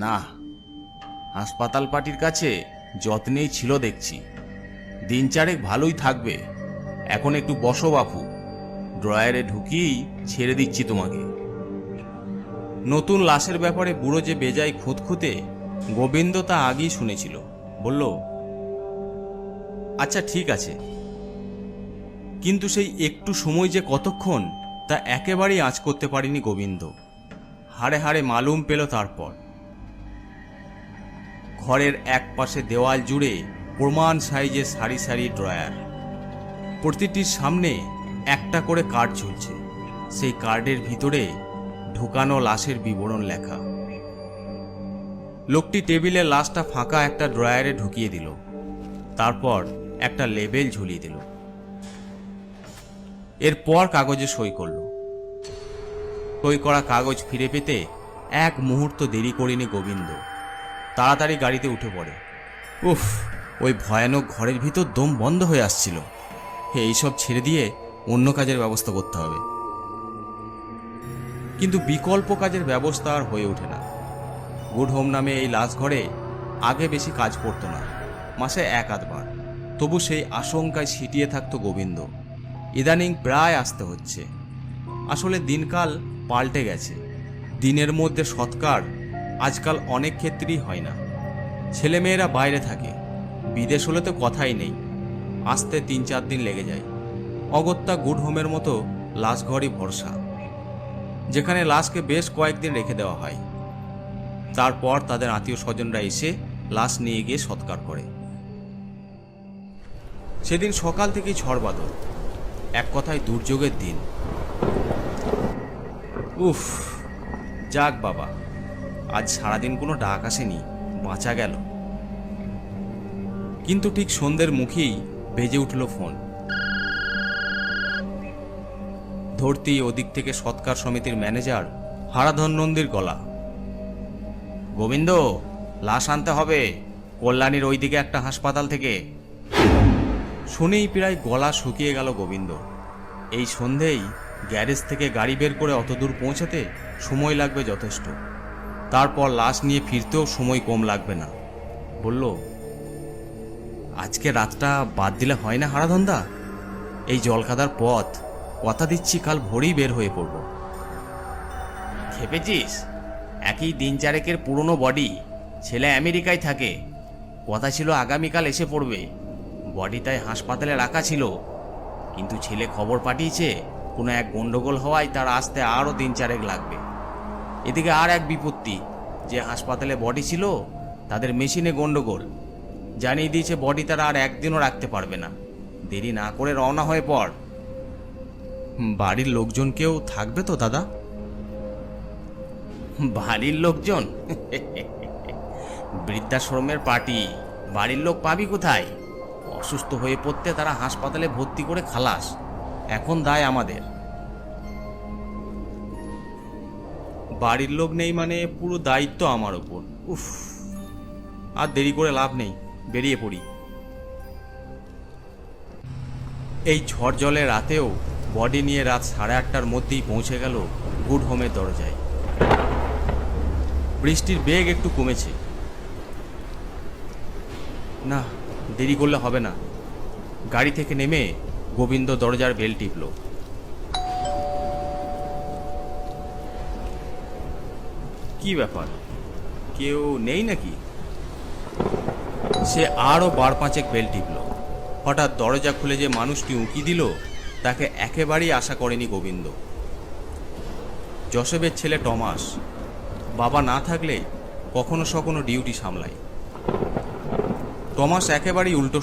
না, হাসপাতাল পার্টির কাছে যত্নেই ছিল দেখছি। দিন চারেক ভালোই থাকবে। এখন একটু বসো বাপু, ড্রয়ারে ঢুকিয়েই ছেড়ে দিচ্ছি তোমাকে। নতুন লাশের ব্যাপারে বুড়ো যে বেজায় খুঁতখুঁতে, গোবিন্দ তা আগেই শুনেছিল। বলল, আচ্ছা ঠিক আছে, কিন্তু সেই একটু সময় যে কতক্ষণ তা একেবারেই আঁচ করতে পারেনি গোবিন্দ। হাড়ে হাড়ে মালুম পেল তারপর। ঘরের এক পাশে দেওয়াল জুড়ে প্রমাণ সাইজে সারি সারি ড্রয়ার, প্রতিটির সামনে একটা করে কার্ড ঝুলছে। সেই কার্ডের ভিতরে ঢুকানো লাশের বিবরণ লেখা। লোকটি টেবিলে লাশটা ফাঁকা একটা ড্রয়ারে ঢুকিয়ে দিল, তারপর একটা লেবেল ঝুলিয়ে দিল। এরপর কাগজে সই করল। সই করা কাগজ ফিরে পেতে এক মুহূর্ত দেরি করেনি গোবিন্দ। তাড়াতাড়ি গাড়িতে উঠে পড়ে। উফ, ওই ভয়ানক ঘরের ভিতর দম বন্ধ হয়ে আসছিল। এইসব ছেড়ে দিয়ে অন্য কাজের ব্যবস্থা করতে হবে। কিন্তু বিকল্প কাজের ব্যবস্থা আর হয়ে ওঠে না। গুড হোম নামে এই লাশ ঘরে আগে বেশি কাজ করতো না, মাসে এক আধবার। তবু সেই আশঙ্কায় ছিটিয়ে থাকতো গোবিন্দ। ইদানিং প্রায় আসতে হচ্ছে। আসলে দিনকাল পাল্টে গেছে। দিনের মধ্যে সৎকার আজকাল অনেক ক্ষেত্রেই হয় না। ছেলেমেয়েরা বাইরে থাকে, বিদেশ হলে তো কথাই নেই, আসতে 3-4 দিন লেগে যায়। অগত্যা গুড হোমের মতো লাশঘরই ভরসা, যেখানে লাশকে বেশ কয়েকদিন রেখে দেওয়া হয়। তারপর তাদের আত্মীয় স্বজনরা এসে লাশ নিয়ে গিয়ে সৎকার করে। সেদিন সকাল থেকেই ঝড় বাদল, এক কথায় দুর্যোগের দিন। উফ, যাক বাবা, আজ সারাদিন কোনো ডাক আসেনি, বাঁচা গেল। কিন্তু ঠিক সন্ধ্যের মুখেই বেজে উঠল ফোন। ধরতেই ওদিক থেকে সৎকার সমিতির ম্যানেজার হারাধন নন্দীর গলা। গোবিন্দ, লাশ আনতে হবে কল্যাণীর ওইদিকে একটা হাসপাতাল থেকে। শুনেই প্রায় গলা শুকিয়ে গেল গোবিন্দ। এই সন্ধেই গ্যারেজ থেকে গাড়ি বের করে অত দূর পৌঁছাতে সময় লাগবে যথেষ্ট। তারপর লাশ নিয়ে ফিরতেও সময় কম লাগবে না। বলল, আজকে রাতটা বাদ দিলে হয় না হারাধনদা? এই জলকাদার পথ, কথা দিচ্ছি কাল ভোরেই বের হয়ে পড়ব। খেপেছিস? একই দিন চারেকের পুরনো বডি, ছেলে আমেরিকায় থাকে। কথা ছিল আগামীকাল এসে পড়বে। বডি তাই হাসপাতালে রাখা ছিল, কিন্তু ছেলে খবর পাঠিয়েছে কোনো এক গন্ডগোল হওয়ায় তার আসতে আরও দিন চারেক লাগবে। এদিকে আর এক বিপত্তি, যে হাসপাতালে বডি ছিল তাদের মেশিনে গন্ডগোল। জানিয়ে দিয়েছে বডি তারা আর একদিনও রাখতে পারবে না। দেরি না করে রওনা হয়ে পড়। বাড়ির লোকজন কেউ থাকবে তো দাদা? বাড়ির লোকজন? বৃদ্ধাশ্রমের পার্টি, বাড়ির লোক পাবি কোথায়? অসুস্থ হয়ে পড়তে তারা হাসপাতালে ভর্তি করে খালাস। এখন দায় আমাদের। বাড়ির লোক নেই মানে পুরো দায়িত্ব আমার ওপর। উফ, আর দেরি করে লাভ নেই, বেরিয়ে পড়ি। এই ঝড় জলে রাতেও বডি নিয়ে রাত 8:30টার মধ্যেই পৌঁছে গেল গুড হোমের দরজায়। বৃষ্টির বেগ একটু কমেছে। না, দেরি করলে হবে না। গাড়ি থেকে নেমে গোবিন্দ দরজার বেল টিপল। কি ব্যাপার, কেউ নেই নাকি? সে আরও 5 বেল টিপল। হঠাৎ দরজা খুলে যে মানুষটি উঁকি দিল তাকে একেবারেই আশা করেনি গোবিন্দ। জোসেফের ছেলে টমাস। বাবা না থাকলে কখনো সখনো ডিউটি সামলায়। টমাস একেবারেই উল্টো